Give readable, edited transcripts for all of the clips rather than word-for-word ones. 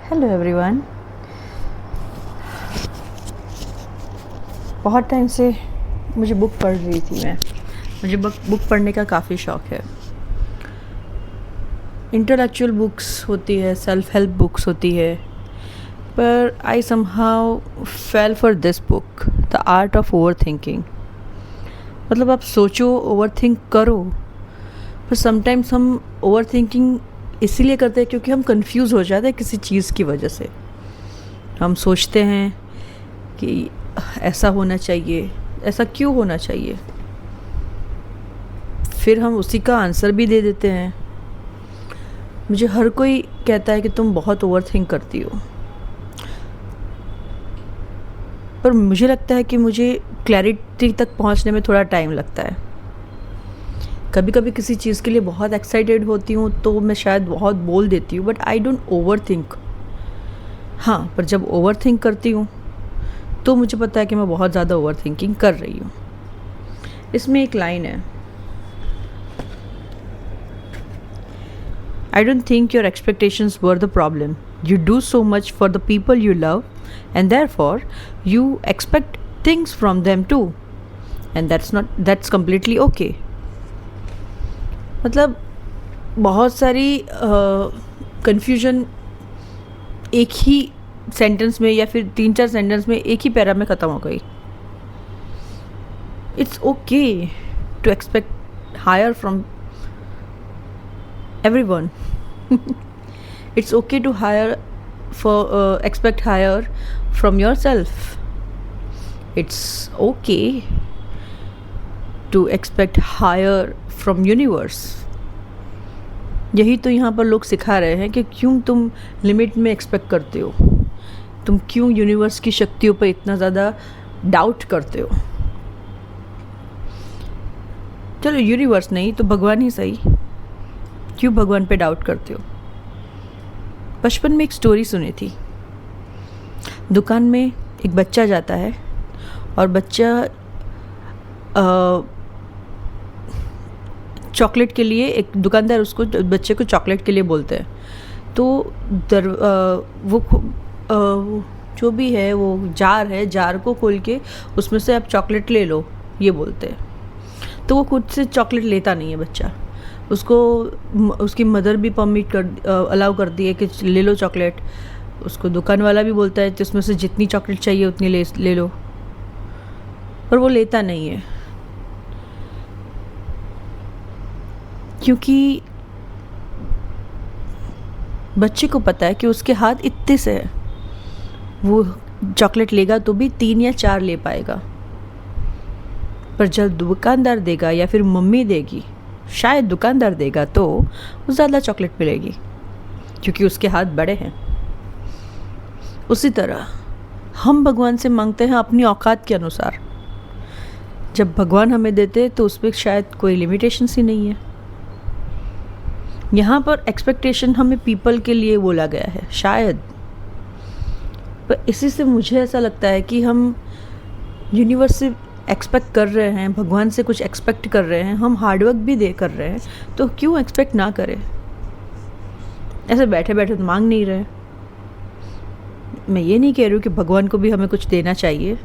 Hello everyone. बहुत time से मुझे बुक पढ़ रही थी मैं। मुझे बुक पढ़ने का काफ़ी शौक़ है। इंटेलेक्चुअल बुक्स होती है, सेल्फ हेल्प बुक्स होती है, पर I somehow fail for this book, the art of over thinking. मतलब आप सोचो, ओवर थिंक करो, पर समटाइम्स हम ओवर थिंकिंग इसीलिए करते हैं क्योंकि हम कंफ्यूज हो जाते हैं किसी चीज़ की वजह से। हम सोचते हैं कि ऐसा होना चाहिए, ऐसा क्यों होना चाहिए, फिर हम उसी का आंसर भी दे देते हैं। मुझे हर कोई कहता है कि तुम बहुत ओवर थिंक करती हो, पर मुझे लगता है कि मुझे क्लैरिटी तक पहुंचने में थोड़ा टाइम लगता है। कभी कभी किसी चीज़ के लिए बहुत एक्साइटेड होती हूँ तो मैं शायद बहुत बोल देती हूँ, but I don't over think. हाँ, पर जब ओवर थिंक करती हूँ तो मुझे पता है कि मैं बहुत ज़्यादा ओवर थिंकिंग कर रही हूँ। इसमें एक लाइन है, I don't think your expectations were the problem, you do so much for the people you love and therefore you expect things from them too, and that's completely okay. मतलब बहुत सारी confusion एक ही sentence में या फिर 3-4 sentence में, एक ही para में ख़त्म हो गई। It's okay to expect higher from everyone. It's okay to expect higher from yourself. It's okay to expect higher from universe. यही तो यहाँ पर लोग सिखा रहे हैं कि क्यों तुम लिमिट में एक्सपेक्ट करते हो, तुम क्यों यूनिवर्स की शक्तियों पर इतना ज़्यादा डाउट करते हो। चलो यूनिवर्स नहीं तो भगवान ही सही, क्यों भगवान पे डाउट करते हो। बचपन में एक स्टोरी सुनी थी। दुकान में एक बच्चा जाता है और बच्चा चॉकलेट के लिए, एक दुकानदार उसको, बच्चे को चॉकलेट के लिए बोलते हैं। तो वो जो भी है, वो जार है, जार को खोल के उसमें से आप चॉकलेट ले लो, ये बोलते हैं। तो वो खुद से चॉकलेट लेता नहीं है बच्चा। उसको उसकी मदर भी अलाउ करती है कि ले लो चॉकलेट। उसको दुकान वाला भी बोलता है कि उसमें से जितनी चॉकलेट चाहिए उतनी ले लो, पर वो लेता नहीं है क्योंकि बच्चे को पता है कि उसके हाथ इतने से है, वो चॉकलेट लेगा तो भी 3 या 4 ले पाएगा। पर जब दुकानदार देगा या फिर मम्मी देगी, शायद दुकानदार देगा, तो वो ज़्यादा चॉकलेट मिलेगी क्योंकि उसके हाथ बड़े हैं। उसी तरह हम भगवान से मांगते हैं अपनी औकात के अनुसार। जब भगवान हमें देते हैं तो उसमें शायद कोई लिमिटेशंस ही नहीं है। यहाँ पर एक्सपेक्टेशन हमें पीपल के लिए बोला गया है शायद, पर इसी से मुझे ऐसा लगता है कि हम यूनिवर्स से एक्सपेक्ट कर रहे हैं, भगवान से कुछ एक्सपेक्ट कर रहे हैं, हम हार्डवर्क भी कर रहे हैं, तो क्यों एक्सपेक्ट ना करें। ऐसे बैठे बैठे तो मांग नहीं रहे। मैं ये नहीं कह रही हूँ कि भगवान को भी हमें कुछ देना चाहिए,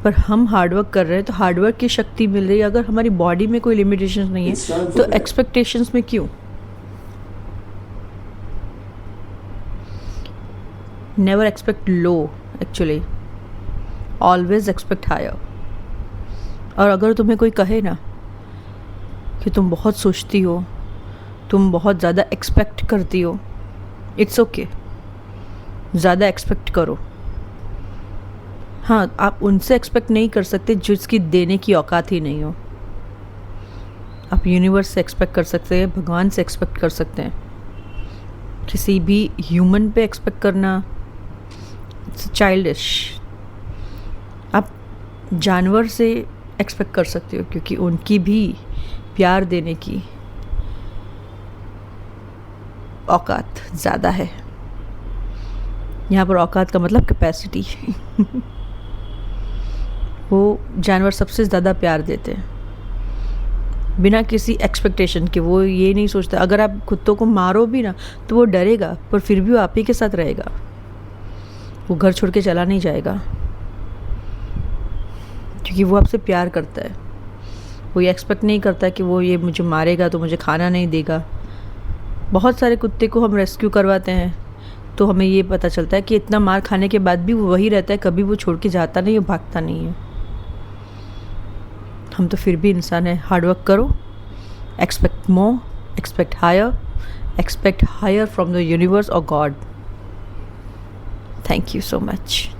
पर हम हार्डवर्क कर रहे हैं तो हार्डवर्क की शक्ति मिल रही है। अगर हमारी बॉडी में कोई लिमिटेशंस नहीं है तो एक्सपेक्टेशंस में क्यों। नेवर एक्सपेक्ट लो, एक्चुअली ऑलवेज एक्सपेक्ट हायर। और अगर तुम्हें कोई कहे ना कि तुम बहुत सोचती हो, तुम बहुत ज़्यादा एक्सपेक्ट करती हो, इट्स ओके, ज़्यादा एक्सपेक्ट करो। हाँ, आप उनसे एक्सपेक्ट नहीं कर सकते जिसकी देने की औकात ही नहीं हो। आप यूनिवर्स से एक्सपेक्ट कर सकते हैं, भगवान से एक्सपेक्ट कर सकते हैं। किसी भी ह्यूमन पे एक्सपेक्ट करना इट्स चाइल्डिश। आप जानवर से एक्सपेक्ट कर सकते हो क्योंकि उनकी भी प्यार देने की औकात ज़्यादा है। यहाँ पर औकात का मतलब कैपेसिटी। वो जानवर सबसे ज़्यादा प्यार देते हैं। बिना किसी एक्सपेक्टेशन के। वो ये नहीं सोचता, अगर आप कुत्तों को मारो भी ना तो वो डरेगा, पर फिर भी वो आप ही के साथ रहेगा, वो घर छोड़ के चला नहीं जाएगा, क्योंकि वो आपसे प्यार करता है। वो ये एक्सपेक्ट नहीं करता कि वो ये मुझे मारेगा तो मुझे खाना नहीं देगा। बहुत सारे कुत्ते को हम रेस्क्यू करवाते हैं तो हमें ये पता चलता है कि इतना मार खाने के बाद भी वो वही रहता है, कभी वो छोड़ के जाता नहीं, वो भागता नहीं है। हम तो फिर भी इंसान है। हार्ड वर्क करो, expect more, expect higher from the universe और God. Thank you so much.